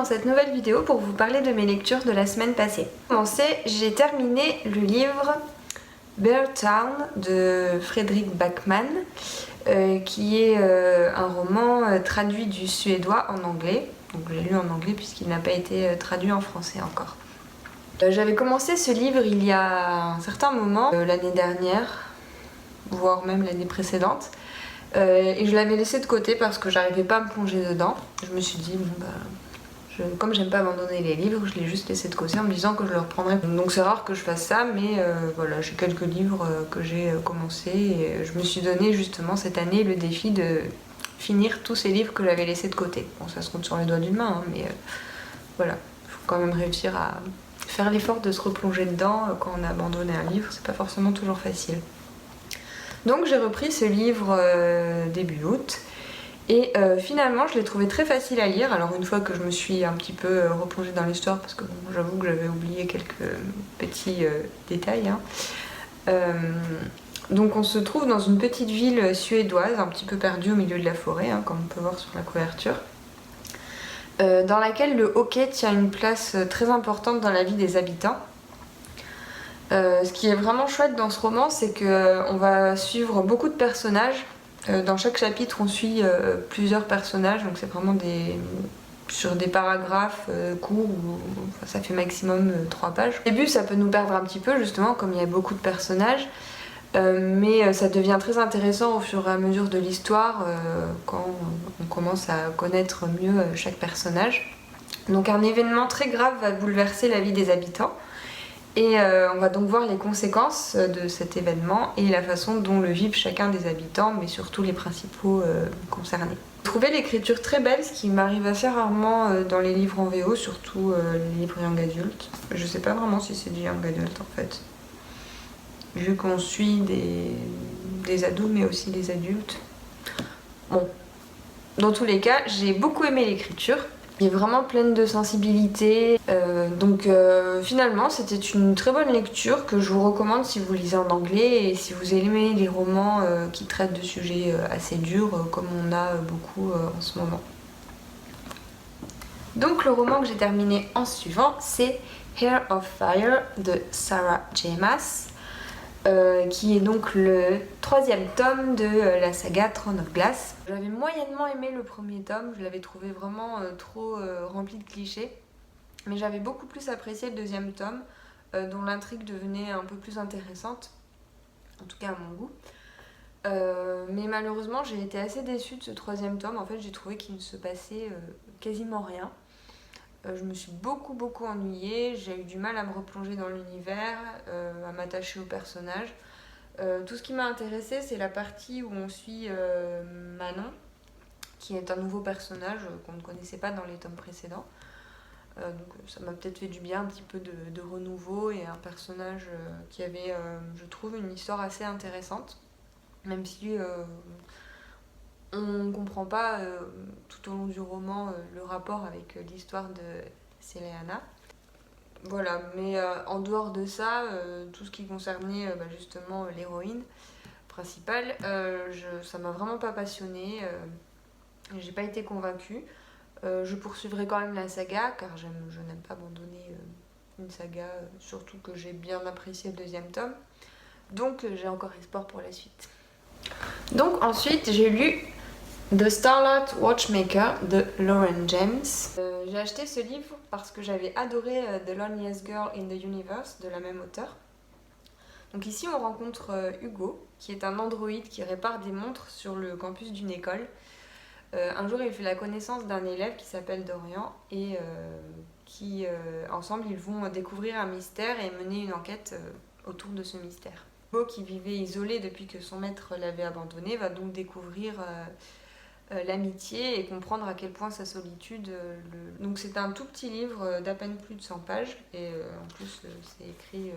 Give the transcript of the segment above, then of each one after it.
dans cette nouvelle vidéo pour vous parler de mes lectures de la semaine passée. Pour commencer, j'ai terminé le livre Bear Town de Fredrik Backman, qui est un roman traduit du suédois en anglais. Donc j'ai lu en anglais puisqu'il n'a pas été traduit en français encore. J'avais commencé ce livre il y a un certain moment, l'année dernière, voire même l'année précédente. Et je l'avais laissé de côté parce que j'arrivais pas à me plonger dedans. Je me suis dit, bon bah, comme j'aime pas abandonner les livres, je l'ai juste laissé de côté en me disant que je le reprendrais. Donc c'est rare que je fasse ça, mais voilà, j'ai quelques livres que j'ai commencé et je me suis donné justement cette année le défi de finir tous ces livres que j'avais laissés de côté. Bon, ça se compte sur les doigts d'une main, hein, mais voilà, il faut quand même réussir à faire l'effort de se replonger dedans quand on a abandonné un livre, c'est pas forcément toujours facile. Donc j'ai repris ce livre début août et finalement je l'ai trouvé très facile à lire. Alors une fois que je me suis un petit peu replongée dans l'histoire, parce que bon, j'avoue que j'avais oublié quelques petits détails. Donc on se trouve dans une petite ville suédoise, un petit peu perdue au milieu de la forêt, comme on peut voir sur la couverture, dans laquelle le hockey tient une place très importante dans la vie des habitants. Ce qui est vraiment chouette dans ce roman, c'est qu'on va suivre beaucoup de personnages. Dans chaque chapitre, on suit plusieurs personnages, donc c'est vraiment sur des paragraphes courts, ça fait maximum 3 pages. Au début, ça peut nous perdre un petit peu, justement, comme il y a beaucoup de personnages, mais ça devient très intéressant au fur et à mesure de l'histoire, quand on commence à connaître mieux chaque personnage. Donc un événement très grave va bouleverser la vie des habitants. Et on va donc voir les conséquences de cet événement et la façon dont le vivent chacun des habitants, mais surtout les principaux concernés. J'ai trouvé l'écriture très belle, ce qui m'arrive assez rarement dans les livres en VO, surtout les livres young adult. Je sais pas vraiment si c'est du young adult en fait, vu qu'on suit des ados mais aussi des adultes. Bon, dans tous les cas, j'ai beaucoup aimé l'écriture. Elle est vraiment pleine de sensibilité, donc finalement c'était une très bonne lecture que je vous recommande si vous lisez en anglais et si vous aimez les romans qui traitent de sujets assez durs comme on a beaucoup en ce moment. Donc le roman que j'ai terminé en suivant, c'est Hair of Fire de Sarah J. Maas, qui est donc le 3e tome de la saga Throne of Glass. J'avais moyennement aimé le premier tome, je l'avais trouvé vraiment trop rempli de clichés, mais j'avais beaucoup plus apprécié le 2e tome, dont l'intrigue devenait un peu plus intéressante, en tout cas à mon goût. Mais malheureusement j'ai été assez déçue de ce 3e tome, en fait j'ai trouvé qu'il ne se passait quasiment rien. Je me suis beaucoup ennuyée, j'ai eu du mal à me replonger dans l'univers, à m'attacher au personnage. Tout ce qui m'a intéressée, c'est la partie où on suit Manon, qui est un nouveau personnage qu'on ne connaissait pas dans les tomes précédents. Donc ça m'a peut-être fait du bien, un petit peu de renouveau, et un personnage qui avait, je trouve, une histoire assez intéressante, même si on ne comprend pas tout au long du roman le rapport avec l'histoire de Celeana. Voilà, mais en dehors de ça, tout ce qui concernait justement l'héroïne principale, ça m'a vraiment pas passionnée, j'ai pas été convaincue. Je poursuivrai quand même la saga car je n'aime pas abandonner une saga, surtout que j'ai bien apprécié le 2e tome. Donc j'ai encore espoir pour la suite. Donc ensuite j'ai lu The Starlight Watchmaker de Lauren James. J'ai acheté ce livre parce que j'avais adoré The Loneliest Girl in the Universe de la même auteure. Donc ici on rencontre Hugo, qui est un androïde qui répare des montres sur le campus d'une école. Un jour il fait la connaissance d'un élève qui s'appelle Dorian et ensemble ils vont découvrir un mystère et mener une enquête autour de ce mystère. Hugo, qui vivait isolé depuis que son maître l'avait abandonné, va donc découvrir l'amitié et comprendre à quel point sa solitude... Donc c'est un tout petit livre d'à peine plus de 100 pages et en plus c'est écrit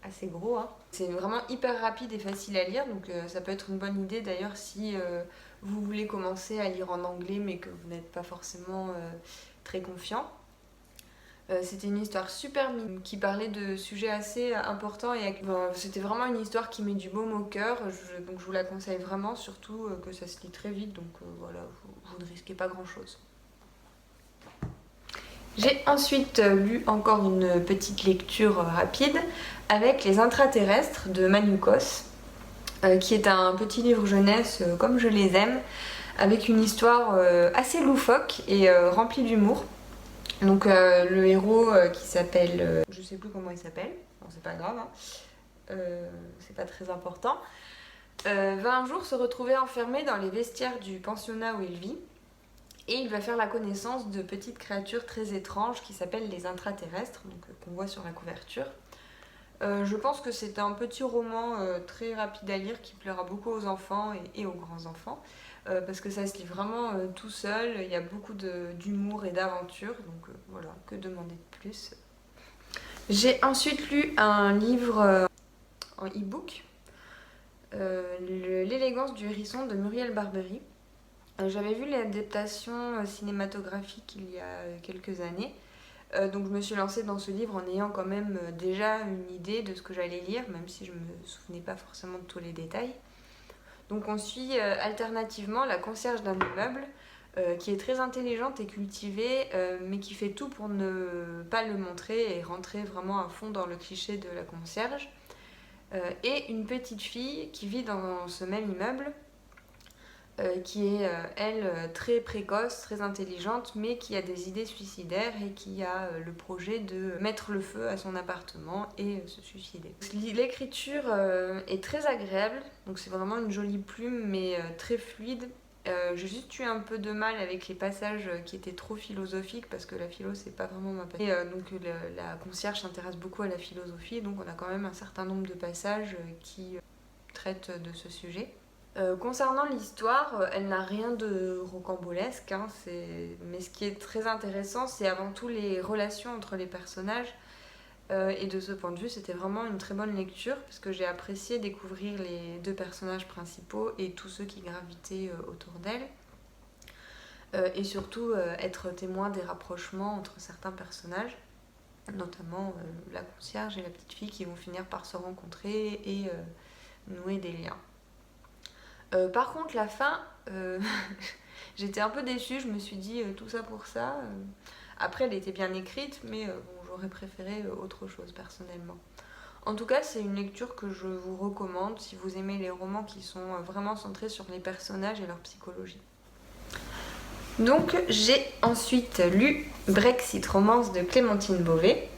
assez gros. C'est vraiment hyper rapide et facile à lire, donc ça peut être une bonne idée d'ailleurs si vous voulez commencer à lire en anglais mais que vous n'êtes pas forcément très confiant. C'était une histoire super mignonne qui parlait de sujets assez importants et c'était vraiment une histoire qui met du baume au cœur, donc je vous la conseille vraiment, surtout que ça se lit très vite, donc voilà, vous ne risquez pas grand chose. J'ai ensuite lu encore une petite lecture rapide avec Les Intraterrestres de Manioukos, qui est un petit livre jeunesse comme je les aime, avec une histoire assez loufoque et remplie d'humour. Donc le héros qui s'appelle, je sais plus comment il s'appelle, bon, c'est pas grave, hein. C'est pas très important, va un jour se retrouver enfermé dans les vestiaires du pensionnat où il vit. Et il va faire la connaissance de petites créatures très étranges qui s'appellent les intraterrestres, donc qu'on voit sur la couverture. Je pense que c'est un petit roman très rapide à lire qui plaira beaucoup aux enfants et aux grands-enfants, parce que ça se lit vraiment tout seul, il y a beaucoup d'humour et d'aventure, donc voilà, que demander de plus. J'ai ensuite lu un livre en e-book, L'élégance du hérisson de Muriel Barbery. J'avais vu l'adaptation cinématographique il y a quelques années, donc je me suis lancée dans ce livre en ayant quand même déjà une idée de ce que j'allais lire, même si je ne me souvenais pas forcément de tous les détails. Donc on suit alternativement la concierge d'un immeuble qui est très intelligente et cultivée, mais qui fait tout pour ne pas le montrer et rentrer vraiment à fond dans le cliché de la concierge, et une petite fille qui vit dans ce même immeuble, qui est, elle, très précoce, très intelligente, mais qui a des idées suicidaires et qui a le projet de mettre le feu à son appartement et se suicider. L'écriture est très agréable, donc c'est vraiment une jolie plume, mais très fluide. J'ai juste eu un peu de mal avec les passages qui étaient trop philosophiques, parce que la philo, c'est pas vraiment ma passion. Et donc la concierge s'intéresse beaucoup à la philosophie, donc on a quand même un certain nombre de passages qui traitent de ce sujet. Concernant l'histoire, elle n'a rien de rocambolesque, hein, mais ce qui est très intéressant, c'est avant tout les relations entre les personnages. Et de ce point de vue, c'était vraiment une très bonne lecture, parce que j'ai apprécié découvrir les deux personnages principaux et tous ceux qui gravitaient autour d'elle. Et surtout être témoin des rapprochements entre certains personnages, notamment la concierge et la petite fille qui vont finir par se rencontrer et nouer des liens. Par contre, la fin, j'étais un peu déçue, je me suis dit tout ça pour ça. Après, elle était bien écrite, mais bon, j'aurais préféré autre chose personnellement. En tout cas, c'est une lecture que je vous recommande si vous aimez les romans qui sont vraiment centrés sur les personnages et leur psychologie. Donc, j'ai ensuite lu Brexit Romance de Clémentine Beauvais,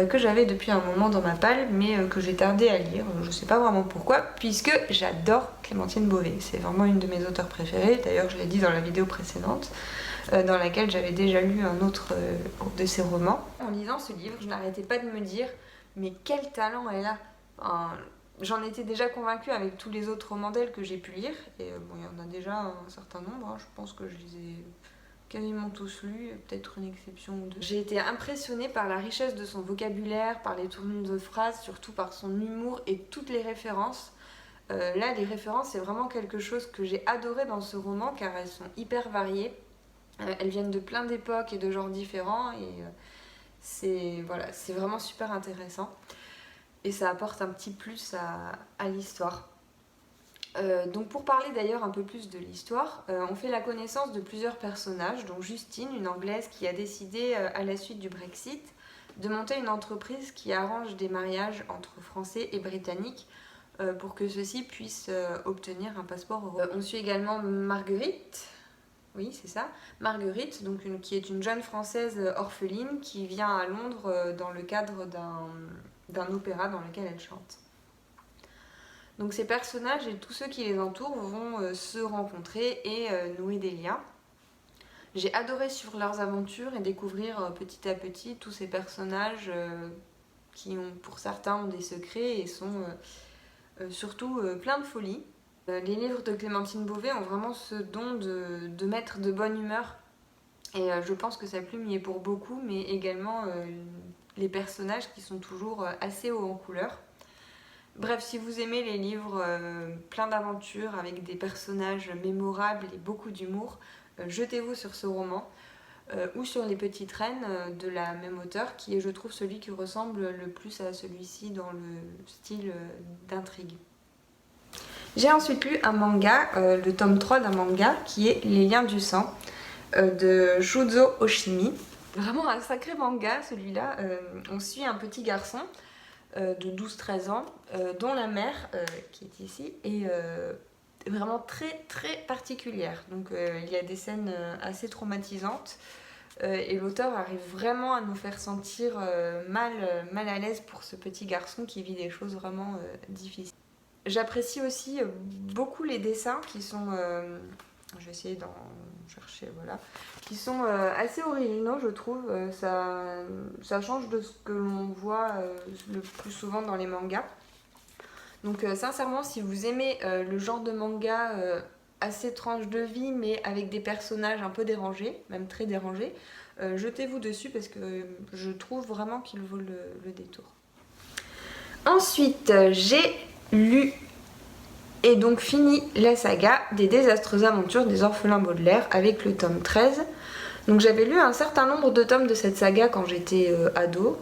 que j'avais depuis un moment dans ma palle, mais que j'ai tardé à lire, je sais pas vraiment pourquoi, puisque j'adore Clémentine Beauvais. C'est vraiment une de mes auteurs préférées, d'ailleurs je l'ai dit dans la vidéo précédente, dans laquelle j'avais déjà lu un autre de ses romans. En lisant ce livre, je n'arrêtais pas de me dire, mais quel talent elle a! Enfin, j'en étais déjà convaincue avec tous les autres romans d'elle que j'ai pu lire, et bon, il y en a déjà un certain nombre, hein, je pense que je les ai quasiment tous lus, peut-être une exception ou deux. J'ai été impressionnée par la richesse de son vocabulaire, par les tournures de phrases, surtout par son humour et toutes les références. Là, les références, c'est vraiment quelque chose que j'ai adoré dans ce roman, car elles sont hyper variées. Elles viennent de plein d'époques et de genres différents, et c'est vraiment super intéressant. Et ça apporte un petit plus à l'histoire. Donc pour parler d'ailleurs un peu plus de l'histoire, on fait la connaissance de plusieurs personnages, dont Justine, une Anglaise qui a décidé, à la suite du Brexit, de monter une entreprise qui arrange des mariages entre Français et Britanniques pour que ceux-ci puissent obtenir un passeport européen. On suit également Marguerite, oui c'est ça, Marguerite, donc qui est une jeune Française orpheline qui vient à Londres dans le cadre d'un opéra dans lequel elle chante. Donc ces personnages et tous ceux qui les entourent vont se rencontrer et nouer des liens. J'ai adoré suivre leurs aventures et découvrir petit à petit tous ces personnages qui, pour certains, ont des secrets et sont surtout pleins de folie. Les livres de Clémentine Beauvais ont vraiment ce don de mettre de bonne humeur. Et je pense que sa plume y est pour beaucoup, mais également les personnages qui sont toujours assez hauts en couleur. Bref, si vous aimez les livres pleins d'aventures avec des personnages mémorables et beaucoup d'humour, jetez-vous sur ce roman ou sur Les Petites Reines de la même auteure, qui est, je trouve, celui qui ressemble le plus à celui-ci dans le style d'intrigue. J'ai ensuite lu un manga, le tome 3 d'un manga qui est Les Liens du sang de Shuzo Oshimi. vraiment un sacré manga celui-là. On suit un petit garçon de 12-13 ans dont la mère, qui est ici, est vraiment très très particulière. Donc il y a des scènes assez traumatisantes. Et l'auteur arrive vraiment à nous faire sentir mal à l'aise pour ce petit garçon qui vit des choses vraiment difficiles. J'apprécie aussi beaucoup les dessins qui sont, je vais essayer d'en chercher, voilà, qui sont assez originaux, je trouve. Ça change de ce que l'on voit le plus souvent dans les mangas. Donc sincèrement, si vous aimez le genre de manga assez tranche de vie, mais avec des personnages un peu dérangés, même très dérangés, jetez-vous dessus parce que je trouve vraiment qu'il vaut le détour. Ensuite, j'ai lu et donc fini la saga des désastreuses aventures des orphelins Baudelaire avec le tome 13. Donc j'avais lu un certain nombre de tomes de cette saga quand j'étais ado,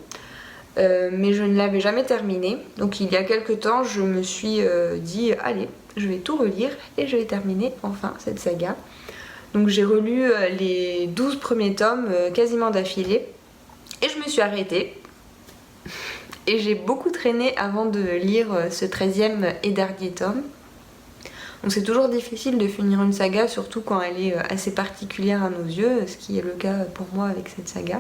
mais je ne l'avais jamais terminé. Donc il y a quelques temps, je me suis dit allez, je vais tout relire et je vais terminer enfin cette saga. Donc j'ai relu les 12 premiers tomes quasiment d'affilée et je me suis arrêtée. Et j'ai beaucoup traîné avant de lire ce 13e et dernier tome. Donc c'est toujours difficile de finir une saga, surtout quand elle est assez particulière à nos yeux, ce qui est le cas pour moi avec cette saga.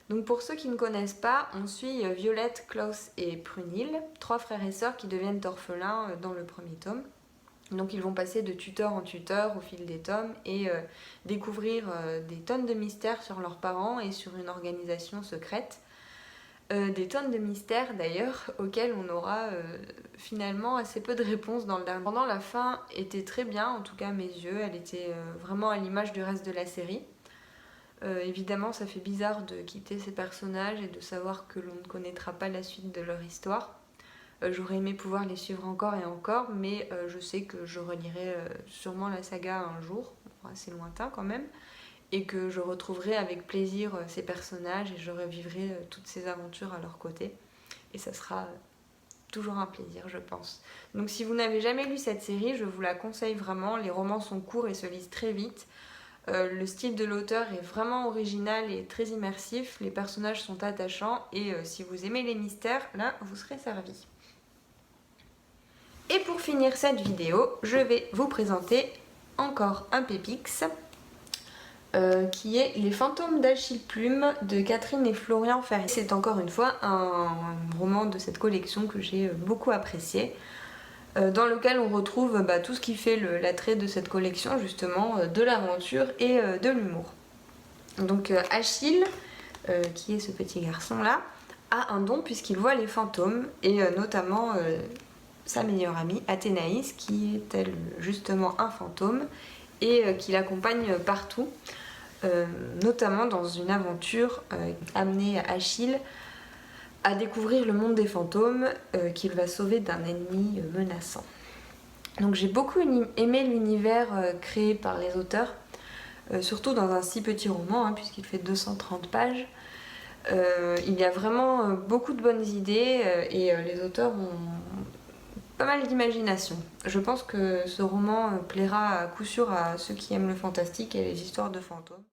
Donc pour ceux qui ne connaissent pas, on suit Violette, Klaus et Prunille, 3 frères et sœurs qui deviennent orphelins dans le premier tome. Donc ils vont passer de tuteur en tuteur au fil des tomes et découvrir des tonnes de mystères sur leurs parents et sur une organisation secrète. Des tonnes de mystères d'ailleurs auxquels on aura finalement assez peu de réponses dans le dernier. Pendant la fin était très bien, en tout cas à mes yeux, elle était vraiment à l'image du reste de la série. Évidemment ça fait bizarre de quitter ces personnages et de savoir que l'on ne connaîtra pas la suite de leur histoire. J'aurais aimé pouvoir les suivre encore et encore, mais je sais que je relirai sûrement la saga un jour, assez lointain quand même, et que je retrouverai avec plaisir ces personnages et je revivrai toutes ces aventures à leur côté. Et ça sera toujours un plaisir, je pense. Donc si vous n'avez jamais lu cette série, je vous la conseille vraiment. Les romans sont courts et se lisent très vite. Le style de l'auteur est vraiment original et très immersif. Les personnages sont attachants et si vous aimez les mystères, là, vous serez servi. Et pour finir cette vidéo, je vais vous présenter encore un Pépix. Qui est Les fantômes d'Achille Plume de Catherine et Florian Ferry. C'est encore une fois un roman de cette collection que j'ai beaucoup apprécié, dans lequel on retrouve tout ce qui fait l'attrait de cette collection, justement, de l'aventure et de l'humour. Donc Achille, qui est ce petit garçon là, a un don puisqu'il voit les fantômes et notamment sa meilleure amie Athénaïs qui est elle justement un fantôme et qui l'accompagne partout, notamment dans une aventure amenée Achille à découvrir le monde des fantômes qu'il va sauver d'un ennemi menaçant. Donc j'ai beaucoup aimé l'univers créé par les auteurs, surtout dans un si petit roman, puisqu'il fait 230 pages. Il y a vraiment beaucoup de bonnes idées et les auteurs ont pas mal d'imagination. Je pense que ce roman plaira à coup sûr à ceux qui aiment le fantastique et les histoires de fantômes.